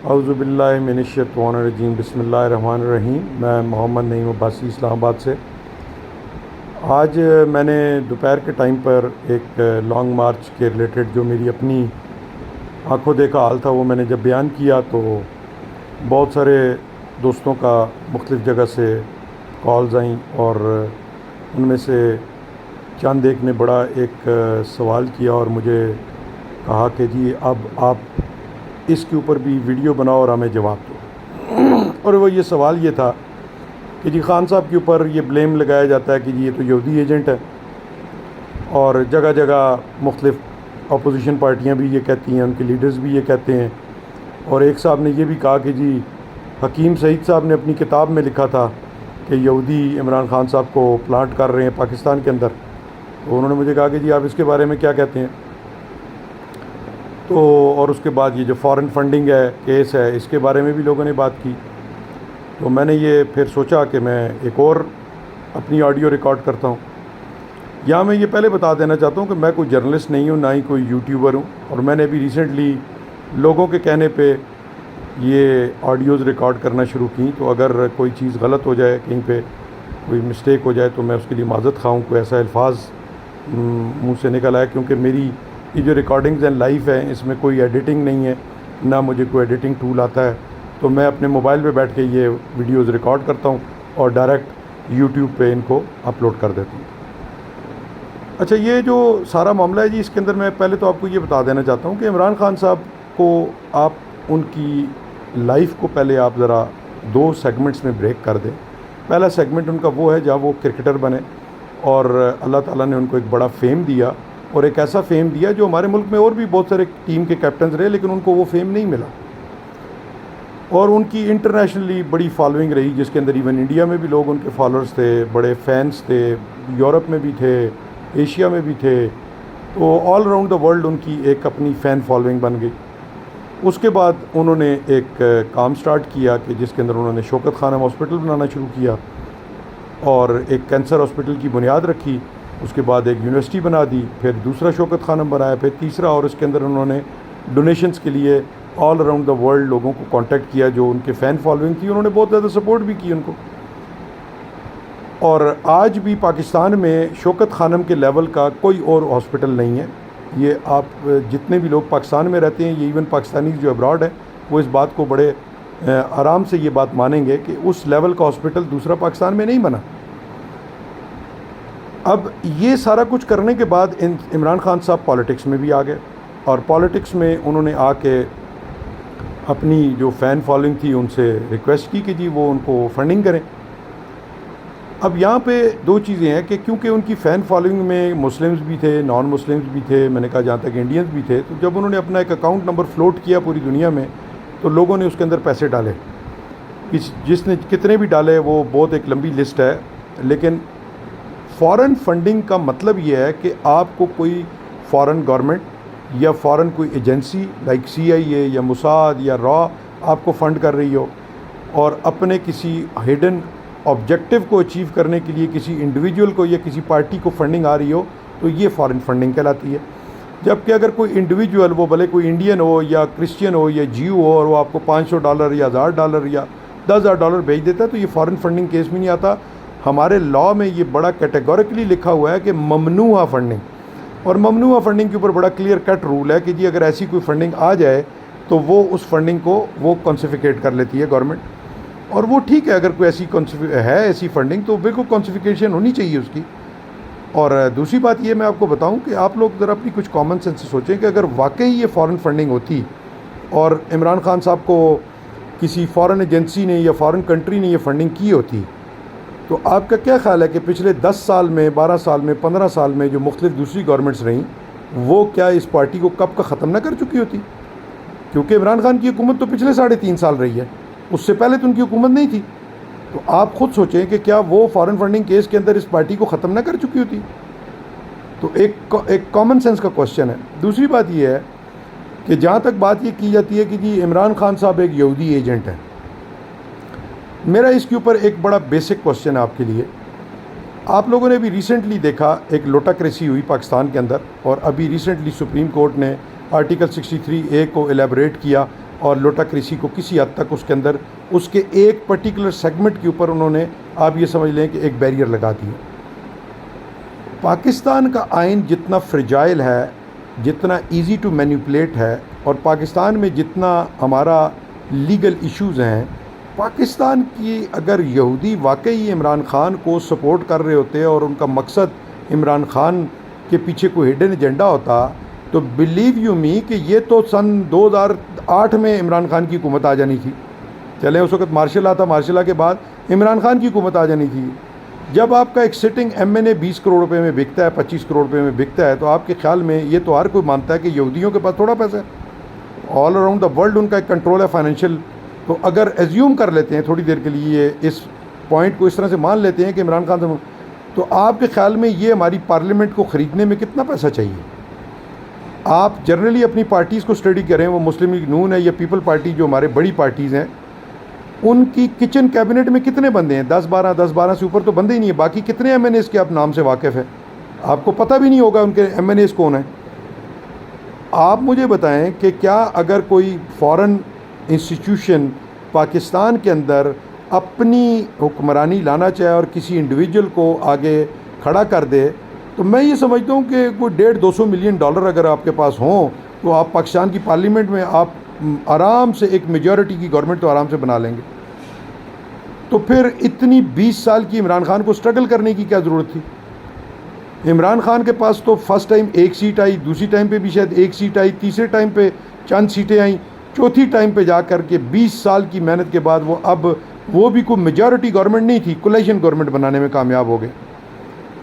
औज़ुबिल्लाहि मिनश्शैतानिर्रजीम बिस्मिल्लाहिर्रहमानिर्रहीम। मैं मोहम्मद नईम अब्बासी इस्लामाबाद से। आज मैंने दोपहर के टाइम पर एक लॉन्ग मार्च के रिलेटेड जो मेरी अपनी आंखों देखा हाल था वो मैंने जब बयान किया तो बहुत सारे दोस्तों का मुख्तलिफ़ जगह से कॉल्स आईं और उनमें से चंद एक ने बड़ा एक सवाल किया और मुझे कहा कि जी अब आप इसके ऊपर भी वीडियो बनाओ और हमें जवाब दो। और वो ये सवाल ये था कि जी खान साहब के ऊपर ये ब्लेम लगाया जाता है कि जी ये तो यहूदी एजेंट है, और जगह जगह मुख्तलिफ़ अपोजिशन पार्टियाँ भी ये कहती हैं, उनके लीडर्स भी ये कहते हैं। और एक साहब ने ये भी कहा कि जी हकीम सईद साहब ने अपनी किताब में लिखा था कि यहूदी इमरान खान साहब को प्लांट कर रहे हैं पाकिस्तान के अंदर। तो उन्होंने मुझे कहा कि जी आप इसके बारे में क्या कहते हैं। तो और उसके बाद ये जो फ़ॉरेन फंडिंग है केस है, इसके बारे में भी लोगों ने बात की। तो मैंने ये फिर सोचा कि मैं एक और अपनी ऑडियो रिकॉर्ड करता हूँ। यहाँ मैं ये पहले बता देना चाहता हूँ कि मैं कोई जर्नलिस्ट नहीं हूँ, ना ही कोई यूट्यूबर हूँ, और मैंने अभी रिसेंटली लोगों के कहने पे ये ऑडियोज़ रिकॉर्ड करना शुरू की। तो अगर कोई चीज़ गलत हो जाए, कहीं पे कोई मिस्टेक हो जाए, तो मैं उसके लिए माज़रत ख़्वाह हूँ। कोई ऐसा अल्फाज मुँह से निकल आया, क्योंकि मेरी ये जो रिकॉर्डिंग्स एंड लाइव है इसमें कोई एडिटिंग नहीं है, ना मुझे कोई एडिटिंग टूल आता है। तो मैं अपने मोबाइल पे बैठ के ये वीडियोज़ रिकॉर्ड करता हूँ और डायरेक्ट यूट्यूब पे इनको अपलोड कर देता हूँ। अच्छा, ये जो सारा मामला है जी, इसके अंदर मैं पहले तो आपको ये बता देना चाहता हूँ कि इमरान खान साहब को आप उनकी लाइफ को पहले आप ज़रा दो सेगमेंट्स में ब्रेक कर दें। पहला सेगमेंट उनका वो है जहाँ वो क्रिकेटर बने और अल्लाह ताला ने उनको एक बड़ा फेम दिया, और एक ऐसा फेम दिया जो हमारे मुल्क में और भी बहुत सारे टीम के कैप्टन रहे लेकिन उनको वो फेम नहीं मिला। और उनकी इंटरनेशनली बड़ी फॉलोइंग रही, जिसके अंदर इवन इंडिया में भी लोग उनके फॉलोअर्स थे, बड़े फैंस थे, यूरोप में भी थे, एशिया में भी थे। तो ऑल अराउंड द वर्ल्ड उनकी एक अपनी फ़ैन फॉलोइंग बन गई। उसके बाद उन्होंने एक काम स्टार्ट किया कि जिसके अंदर उन्होंने शौकत खानम हॉस्पिटल बनाना शुरू किया और एक कैंसर हॉस्पिटल की बुनियाद रखी। उसके बाद एक यूनिवर्सिटी बना दी, फिर दूसरा शौकत खानम बनाया, फिर तीसरा, और इसके अंदर उन्होंने डोनेशंस के लिए ऑल अराउंड द वर्ल्ड लोगों को कांटेक्ट किया जो उनके फ़ैन फॉलोइंग थी। उन्होंने बहुत ज़्यादा सपोर्ट भी की उनको। और आज भी पाकिस्तान में शौकत खानम के लेवल का कोई और हॉस्पिटल नहीं है। ये आप जितने भी लोग पाकिस्तान में रहते हैं, ये इवन पाकिस्तानी जो अब्रॉड है, वो इस बात को बड़े आराम से ये बात मानेंगे कि उस लेवल का हॉस्पिटल दूसरा पाकिस्तान में नहीं बना। अब ये सारा कुछ करने के बाद इमरान खान साहब पॉलिटिक्स में भी आ गए, और पॉलिटिक्स में उन्होंने आके अपनी जो फ़ैन फॉलोइंग थी उनसे रिक्वेस्ट की कि जी वो उनको फंडिंग करें। अब यहाँ पे दो चीज़ें हैं कि क्योंकि उनकी फ़ैन फॉलोइंग में मुस्लिम्स भी थे, नॉन मुस्लिम्स भी थे, मैंने कहा जहाँ तक इंडियंस भी थे। तो जब उन्होंने अपना एक अकाउंट नंबर फ्लोट किया पूरी दुनिया में, तो लोगों ने उसके अंदर पैसे डाले। जिसने कितने भी डाले वो बहुत एक लंबी लिस्ट है। लेकिन फ़ॉरेन फंडिंग का मतलब ये है कि आपको कोई फ़ॉरेन गवर्नमेंट या फ़ॉरेन कोई एजेंसी लाइक CIA या मुसाद या रॉ आपको फ़ंड कर रही हो, और अपने किसी हिडन ऑब्जेक्टिव को अचीव करने के लिए किसी इंडिविजुअल को या किसी पार्टी को फंडिंग आ रही हो, तो ये फ़ॉरेन फंडिंग कहलाती है। जबकि अगर कोई इंडिविजुअल, वो भले कोई इंडियन हो या क्रिश्चियन हो या जीव हो, और वो आपको $500 या $1000 या $10,000 भेज देता है, तो ये फ़ॉरेन फंडिंग केस में नहीं आता। हमारे लॉ में ये बड़ा कैटेगोरिकली लिखा हुआ है कि ममनूआ फंडिंग, और ममनूआ फंडिंग के ऊपर बड़ा क्लियर कट रूल है कि जी अगर ऐसी कोई फंडिंग आ जाए तो वो उस फंडिंग को वो कॉन्सिफिकेट कर लेती है गवर्नमेंट। और वो ठीक है, अगर कोई ऐसी है ऐसी फंडिंग तो बिल्कुल कॉन्सिफिकेशन होनी चाहिए उसकी। और दूसरी बात ये मैं आपको बताऊं कि आप लोग ज़रा अपनी कुछ कॉमन सेंस से सोचें कि अगर वाकई ये फ़ॉरेन फंडिंग होती और इमरान खान साहब को किसी फ़ॉरेन एजेंसी ने या फ़ॉरेन कंट्री ने ये फंडिंग की होती, तो आपका क्या ख्याल है कि पिछले 10 साल में, 12 साल में, 15 साल में जो मुख्तलिफ दूसरी गवर्नमेंट्स रहीं, वो क्या इस पार्टी को कब का ख़त्म ना कर चुकी होती? क्योंकि इमरान खान की हुकूमत तो पिछले 3.5 साल रही है, उससे पहले तो उनकी हुकूमत नहीं थी। तो आप ख़ुद सोचें कि क्या वो फ़ॉरेन फंडिंग केस के अंदर इस पार्टी को ख़त्म ना कर चुकी होती? तो एक कॉमन सेंस का क्वेश्चन है। दूसरी बात ये है कि जहाँ तक बात ये की जाती है कि जी इमरान खान साहब एक यहूदी एजेंट हैं, मेरा इसके ऊपर एक बड़ा बेसिक क्वेश्चन है आपके लिए। आप लोगों ने भी रिसेंटली देखा एक लोटाक्रेसी हुई पाकिस्तान के अंदर, और अभी रिसेंटली सुप्रीम कोर्ट ने आर्टिकल 63A को एलेबरेट किया और लोटाक्रेसी को किसी हद तक उसके अंदर उसके एक पर्टिकुलर सेगमेंट के ऊपर उन्होंने, आप ये समझ लें कि एक बैरियर लगा दिया। पाकिस्तान का आइन जितना फ्रेजाइल है, जितना इजी टू मैनिपुलेट है, और पाकिस्तान में जितना हमारा लीगल इश्यूज़ हैं, पाकिस्तान की अगर यहूदी वाकई इमरान ख़ान को सपोर्ट कर रहे होते और उनका मकसद इमरान ख़ान के पीछे कोई हिडन एजेंडा होता, तो बिलीव यू मी कि ये तो सन 2008 में इमरान ख़ान की हुकूमत आ जानी थी। चलें, उस वक्त मार्शल लॉ था, मार्शल लॉ के बाद इमरान ख़ान की हुकूमत आ जानी थी। जब आपका एक सिटिंग MNA 20 करोड़ रुपए में बिकता है, 25 करोड़ रुपए में बिकता है, तो आपके ख्याल में ये तो हर कोई मानता है कि यहूदियों के पास थोड़ा पैसा है, ऑल अराउंड द वर्ल्ड उनका एक कंट्रोल है फाइनेंशियल। तो अगर एज्यूम कर लेते हैं थोड़ी देर के लिए, इस पॉइंट को इस तरह से मान लेते हैं कि इमरान खान से, तो आपके ख्याल में ये हमारी पार्लियामेंट को ख़रीदने में कितना पैसा चाहिए? आप जनरली अपनी पार्टीज़ को स्टडी करें, वो मुस्लिम लीग नून है या पीपल पार्टी, जो हमारे बड़ी पार्टीज़ हैं, उनकी किचन कैबिनेट में कितने बंदे हैं? 10-12 से ऊपर तो बंदे ही नहीं है। बाकी कितने MNAs के आप नाम से वाकिफ़ है? आपको पता भी नहीं होगा उनके MNAs कौन है। आप मुझे बताएं कि क्या अगर कोई फ़ॉरेन इंस्टीट्यूशन पाकिस्तान के अंदर अपनी हुक्मरानी लाना चाहे और किसी इंडिविजुअल को आगे खड़ा कर दे, तो मैं ये समझता हूँ कि कोई $150-200 मिलियन अगर आपके पास हों, तो आप पाकिस्तान की पार्लियामेंट में आप आराम से एक मेजॉरिटी की गवर्नमेंट तो आराम से बना लेंगे। तो फिर इतनी 20 साल की इमरान खान को स्ट्रगल करने की क्या ज़रूरत थी? इमरान खान के पास तो फर्स्ट टाइम 1 सीट आई, दूसरी टाइम पे भी शायद 1 सीट आई, तीसरे टाइम पे चंद सीटें आई, चौथी टाइम पे जा कर के 20 साल की मेहनत के बाद वो भी कोई मेजॉरिटी गवर्नमेंट नहीं थी, कोलिशन गवर्नमेंट बनाने में कामयाब हो गए।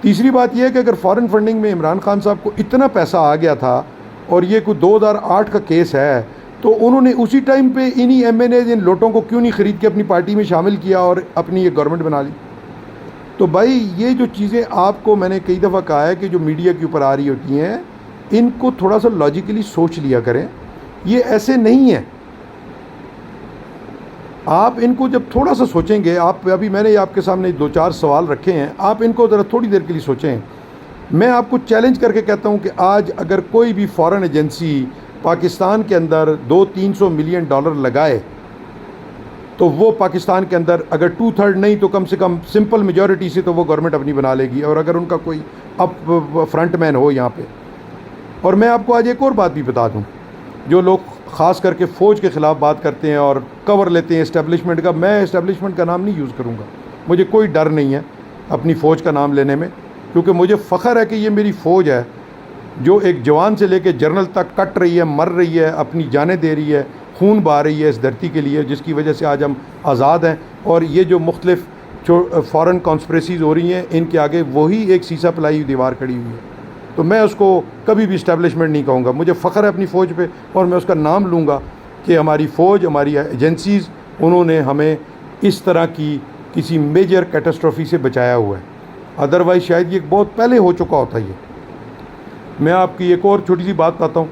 तीसरी बात यह है कि अगर फॉरेन फंडिंग में इमरान खान साहब को इतना पैसा आ गया था और ये कोई 2008 का केस है, तो उन्होंने उसी टाइम पे इन्हीं MNAs, इन लोटों को क्यों नहीं ख़रीद के अपनी पार्टी में शामिल किया और अपनी ये गवर्नमेंट बना ली? तो भाई ये जो चीज़ें आपको मैंने कई दफ़ा कहा है कि जो मीडिया के ऊपर आ रही होती हैं, इनको थोड़ा सा लॉजिकली सोच लिया करें। ये ऐसे नहीं है। आप इनको जब थोड़ा सा सोचेंगे, आप अभी मैंने आपके सामने 2-4 सवाल रखे हैं, आप इनको ज़रा थोड़ी देर के लिए सोचें। मैं आपको चैलेंज करके कहता हूँ कि आज अगर कोई भी फॉरेन एजेंसी पाकिस्तान के अंदर $200-300 मिलियन लगाए, तो वो पाकिस्तान के अंदर अगर 2/3 नहीं तो कम से कम सिंपल मेजॉरिटी से तो वो गवर्नमेंट अपनी बना लेगी, और अगर उनका कोई फ्रंट मैन हो यहाँ पे। और मैं आपको आज एक और बात भी बता दूँ, जो लोग ख़ास करके फ़ौज के ख़िलाफ़ बात करते हैं और कवर लेते हैं इस्टेब्लिशमेंट का, मैं इस्टेब्लिशमेंट का नाम नहीं यूज़ करूँगा। मुझे कोई डर नहीं है अपनी फ़ौज का नाम लेने में, क्योंकि मुझे फ़ख्र है कि ये मेरी फ़ौज है जो एक जवान से लेकर जनरल तक कट रही है, मर रही है, अपनी जानें दे रही है, खून बहा रही है इस धरती के लिए, जिसकी वजह से आज हम आज़ाद हैं। और ये जो मुख्तलिफ फ़ॉरेन कॉन्स्पिरेसीज़ हो रही हैं, इनके आगे वही एक शीशा पिलाई हुई दीवार खड़ी हुई है। तो मैं उसको कभी भी इस्टेब्लिशमेंट नहीं कहूँगा। मुझे फ़ख्र है अपनी फ़ौज पे, और मैं उसका नाम लूँगा कि हमारी फ़ौज, हमारी एजेंसीज़, उन्होंने हमें इस तरह की किसी मेजर कैटास्ट्रॉफी से बचाया हुआ है। अदरवाइज़ शायद ये बहुत पहले हो चुका होता ये। मैं आपकी एक और छोटी सी बात बताता हूँ।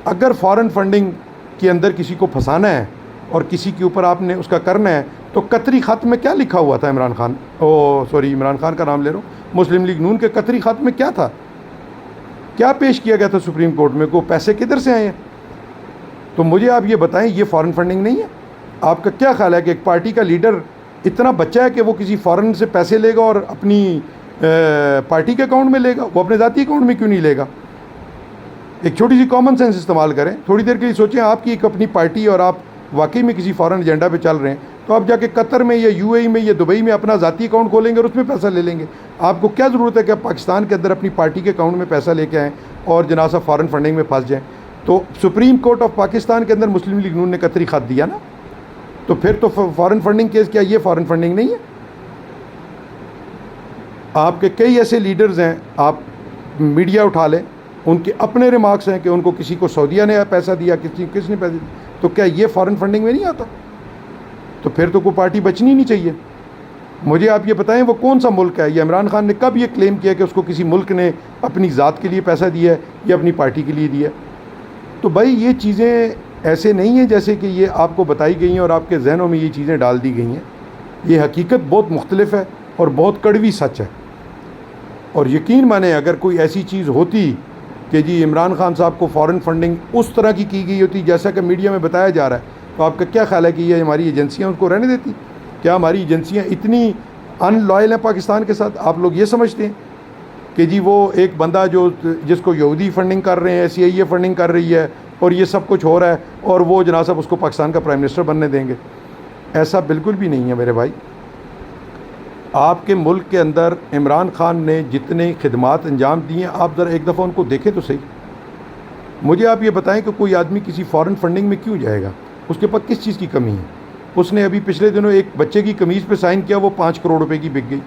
अगर फ़ॉरेन फंडिंग के अंदर किसी को फंसाना है और किसी के ऊपर आपने उसका करना है, तो कतरी ख़त में क्या लिखा हुआ था? इमरान खान का नाम ले रहा हूँ, मुस्लिम लीग नून के कतरी ख़त में क्या था? क्या पेश किया गया था सुप्रीम कोर्ट में? को पैसे किधर से आए हैं? तो मुझे आप ये बताएं, ये फ़ॉरेन फंडिंग नहीं है? आपका क्या ख्याल है कि एक पार्टी का लीडर इतना बच्चा है कि वो किसी फ़ॉरेन से पैसे लेगा और अपनी पार्टी के अकाउंट में लेगा? वो अपने ज़ाती अकाउंट में क्यों नहीं लेगा? एक छोटी सी कॉमन सेंस इस्तेमाल करें, थोड़ी देर के लिए सोचें। आपकी एक अपनी पार्टी और आप वाकई में किसी फ़ॉरेन एजेंडा पे चल रहे हैं, तो आप जाके कतर में या UAE में या दुबई में अपना ज़ाती अकाउंट खोलेंगे और उसमें पैसा ले लेंगे। आपको क्या ज़रूरत है कि आप पाकिस्तान के अंदर अपनी पार्टी के अकाउंट में पैसा लेके आएँ और जनासा फ़ॉरेन फंडिंग में फंस जाएँ? तो सुप्रीम कोर्ट ऑफ पाकिस्तान के अंदर मुस्लिम लीग नून ने कतरी ख़त दिया ना, तो फिर तो फ़ॉरेन फंडिंग केस, क्या ये फ़ॉरेन फंडिंग नहीं है? आपके कई ऐसे लीडर्स हैं, आप मीडिया उठा लें, उनके अपने रिमार्क्स हैं कि उनको किसी को सऊदीया ने पैसा दिया, किसने पैसा दिया, तो क्या ये फ़ॉरेन फंडिंग में नहीं आता? तो फिर तो कोई पार्टी बचनी नहीं चाहिए। मुझे आप ये बताएं, वो कौन सा मुल्क है? ये इमरान खान ने कब ये क्लेम किया कि उसको किसी मुल्क ने अपनी ज़ात के लिए पैसा दिया है या अपनी पार्टी के लिए दिया? तो भाई ये चीज़ें ऐसे नहीं हैं जैसे कि ये आपको बताई गई हैं और आपके जहनों में ये चीज़ें डाल दी गई हैं। ये हकीकत बहुत मुख्तलिफ है और बहुत कड़वी सच है। और यकीन माने, अगर कोई ऐसी चीज़ होती कि जी इमरान खान साहब को फ़ॉरेन फंडिंग उस तरह की गई होती जैसा कि मीडिया में बताया जा रहा है, तो आपका क्या ख्याल है कि ये हमारी एजेंसियाँ उनको रहने देती? क्या हमारी एजेंसियाँ इतनी अनलॉयल हैं पाकिस्तान के साथ? आप लोग ये समझते हैं कि जी वो एक बंदा जिसको यहूदी फंडिंग कर रहे हैं, CIA फंडिंग कर रही है और ये सब कुछ हो रहा है और वो जनाब साहब उसको पाकिस्तान का प्राइम मिनिस्टर बनने देंगे? ऐसा बिल्कुल भी नहीं है मेरे भाई। आपके मुल्क के अंदर इमरान खान ने जितने खिदमात अंजाम दिए हैं, आप ज़रा एक दफ़ा उनको देखें तो सही। मुझे आप ये बताएं कि कोई आदमी किसी फॉरेन फंडिंग में क्यों जाएगा? उसके पास किस चीज़ की कमी है? उसने अभी पिछले दिनों एक बच्चे की कमीज़ पे साइन किया, वो 5 करोड़ रुपए की बिक गई।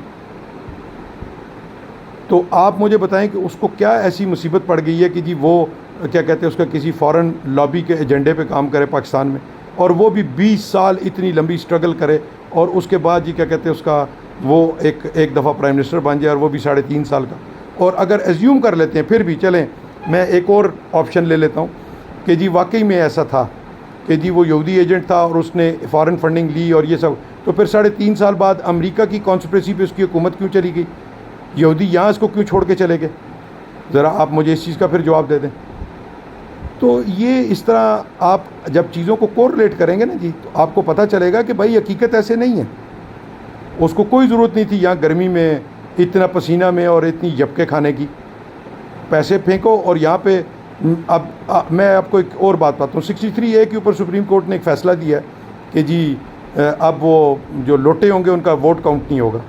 तो आप मुझे बताएं कि उसको क्या ऐसी मुसीबत पड़ गई है कि जी वो क्या कहते हैं उसका किसी फॉरेन लॉबी के एजेंडे पे काम करे पाकिस्तान में, और वो भी 20 साल इतनी लंबी स्ट्रगल करे और उसके बाद जी क्या कहते हैं उसका वो एक दफ़ा प्राइम मिनिस्टर बन जाए, और वो भी 3.5 साल का। और अगर एज्यूम कर लेते हैं, फिर भी चलें, मैं एक और ऑप्शन ले लेता हूँ कि जी वाकई में ऐसा था कि जी वो यहूदी एजेंट था और उसने फ़ॉरेन फंडिंग ली और ये सब, तो फिर 3.5 साल बाद अमेरिका की कॉन्स्पिरेसी पे उसकी हुकूमत क्यों चली गई? यहूदी यहाँ इसको क्यों छोड़ के चले गए? ज़रा आप मुझे इस चीज़ का फिर जवाब दे दें। तो ये इस तरह आप जब चीज़ों को कोरिलेट करेंगे ना जी, तो आपको पता चलेगा कि भाई हकीकत ऐसे नहीं है। उसको कोई ज़रूरत नहीं थी यहाँ गर्मी में इतना पसीना में और इतनी झपके खाने की। पैसे फेंको और यहाँ पे मैं आपको एक और बात बताता हूँ। 63A के ऊपर सुप्रीम कोर्ट ने एक फ़ैसला दिया है कि जी अब वो जो लोटे होंगे उनका वोट काउंट नहीं होगा।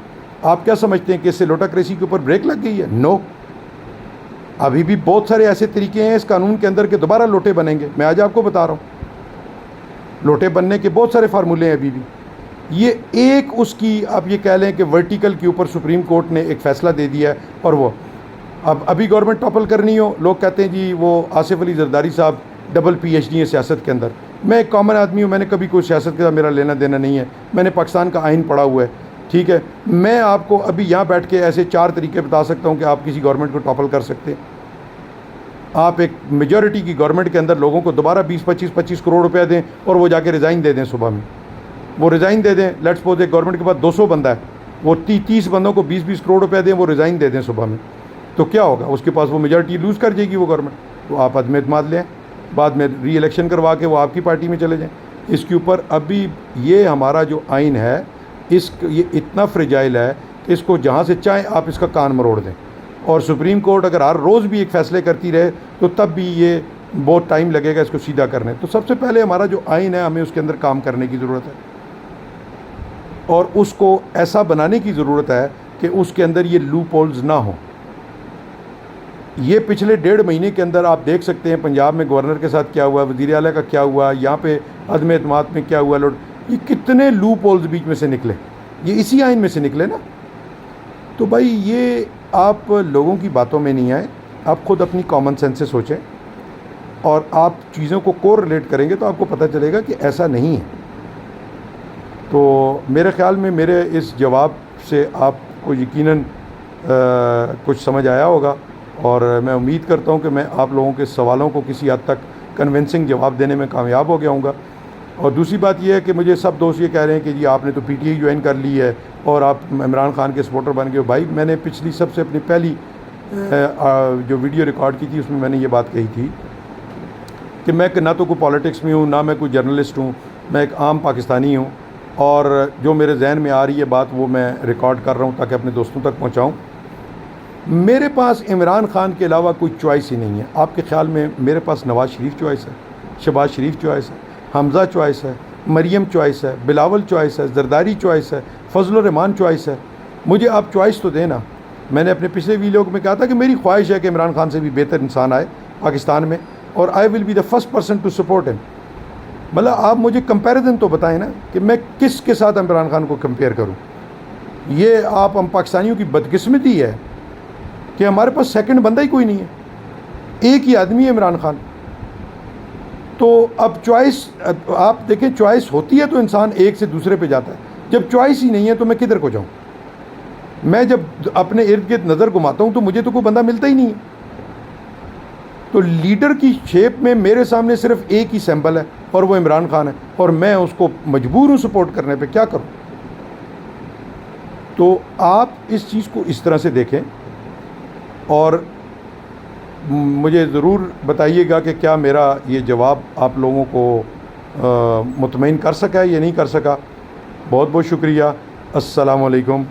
आप क्या समझते हैं कि इससे लोटाक्रेसी के ऊपर ब्रेक लग गई है? नो, अभी भी बहुत सारे ऐसे तरीके हैं इस कानून के अंदर के दोबारा लोटे बनेंगे। मैं आज आपको बता रहा हूँ, लोटे बनने के बहुत सारे फार्मूले हैं अभी भी। ये एक उसकी आप ये कह लें कि वर्टिकल के ऊपर सुप्रीम कोर्ट ने एक फ़ैसला दे दिया है, और वो अब अभी गवर्नमेंट टॉपल करनी हो, लोग कहते हैं जी वो आसिफ अली जरदारी साहब डबल PhD है सियासत के अंदर। मैं एक कॉमन आदमी हूँ, मैंने कभी कोई सियासत के साथ मेरा लेना देना नहीं है। मैंने पाकिस्तान का आइन पढ़ा हुआ है, ठीक है। मैं आपको अभी यहाँ बैठ के ऐसे 4 तरीके बता सकता हूँ कि आप किसी गवर्नमेंट को टॉपल कर सकते हैं। आप एक मेजॉरिटी की गवर्नमेंट के अंदर लोगों को दोबारा 20-25 करोड़ रुपया दें और वो जाके रिज़ाइन दे दें सुबह में, वो रिज़ाइन दे दें। लेट्स सपोज एक गवर्नमेंट के पास 200 बंदा है, वो 30 बंदों को 20-20 करोड़ रुपया दें, वो रिज़ाइन दे दें सुबह में, तो क्या होगा? उसके पास वो मेजॉरिटी लूज़ कर जाएगी वो गवर्नमेंट। तो आप अदम एतमाद लें, बाद में री-इलेक्शन करवा के वो आपकी पार्टी में चले जाएँ। इसके ऊपर अभी ये हमारा जो आइन है ये इतना फ्रेजाइल है कि इसको जहाँ से चाहें आप इसका कान मरोड़ दें। और सुप्रीम कोर्ट अगर हर रोज़ भी एक फ़ैसले करती रहे तो तब भी ये बहुत टाइम लगेगा इसको सीधा करने। तो सबसे पहले हमारा जो आइन है हमें उसके अंदर काम करने की ज़रूरत है, और उसको ऐसा बनाने की ज़रूरत है कि उसके अंदर ये लूप होल्स ना हो। ये पिछले 1.5 महीने के अंदर आप देख सकते हैं पंजाब में गवर्नर के साथ क्या हुआ, वज़ीर आला का क्या हुआ, यहाँ पे अदम एतमाद में क्या हुआ, ये कितने लूप होल्स बीच में से निकले, ये इसी आइन में से निकले ना। तो भाई ये आप लोगों की बातों में नहीं आए, आप खुद अपनी कॉमन सेंस से सोचें और आप चीज़ों को कोरिलेट करेंगे तो आपको पता चलेगा कि ऐसा नहीं है। तो मेरे ख़्याल में मेरे इस जवाब से आपको यकीनन कुछ समझ आया होगा, और मैं उम्मीद करता हूँ कि मैं आप लोगों के सवालों को किसी हद तक कन्विंसिंग जवाब देने में कामयाब हो गया हूँगा। और दूसरी बात यह है कि मुझे सब दोस्त ये कह रहे हैं कि जी आपने तो PTI ज्वाइन कर ली है और आप इमरान खान के सपोर्टर बन गए। भाई मैंने पिछली सबसे अपनी पहली जो वीडियो रिकॉर्ड की थी उसमें मैंने ये बात कही थी कि मैं ना तो कोई पॉलिटिक्स में हूँ, ना मैं कोई जर्नलिस्ट हूँ, मैं एक आम पाकिस्तानी हूँ, और जो मेरे जहन में आ रही है बात वो मैं रिकॉर्ड कर रहा हूँ ताकि अपने दोस्तों तक पहुँचाऊँ। मेरे पास इमरान खान के अलावा कोई चॉइस ही नहीं है। आपके ख़्याल में मेरे पास नवाज़ शरीफ चॉइस है, शहबाज शरीफ चॉइस है, हमज़ा चॉइस है, मरियम चॉइस है, बिलावल चॉइस है, जरदारी चॉइस है, फजल रहमान चॉइस है। मुझे आप चॉइस तो देना। मैंने अपने पिछले वीडियो में कहा था कि मेरी ख्वाहिश है कि इमरान खान से भी बेहतर इंसान आए पाकिस्तान में, और I will be the first person to support him. मतलब आप मुझे कंपैरिजन तो बताएं ना कि मैं किस के साथ इमरान खान को कंपेयर करूं। ये आप हम पाकिस्तानियों की बदकिस्मती है कि हमारे पास सेकंड बंदा ही कोई नहीं है, एक ही आदमी है इमरान खान। तो अब चॉइस आप देखें, चॉइस होती है तो इंसान एक से दूसरे पे जाता है, जब चॉइस ही नहीं है तो मैं किधर को जाऊं? मैं जब अपने इर्द गिर्द नज़र घुमाता हूं तो मुझे तो कोई बंदा मिलता ही नहीं है। तो लीडर की शेप में मेरे सामने सिर्फ एक ही सैंपल है और वो इमरान खान है, और मैं उसको मजबूर हूँ सपोर्ट करने पे, क्या करूँ? तो आप इस चीज़ को इस तरह से देखें और मुझे ज़रूर बताइएगा कि क्या मेरा ये जवाब आप लोगों को मुतमईन कर सका या नहीं कर सका। बहुत बहुत शुक्रिया। अस्सलामु अलैकुम।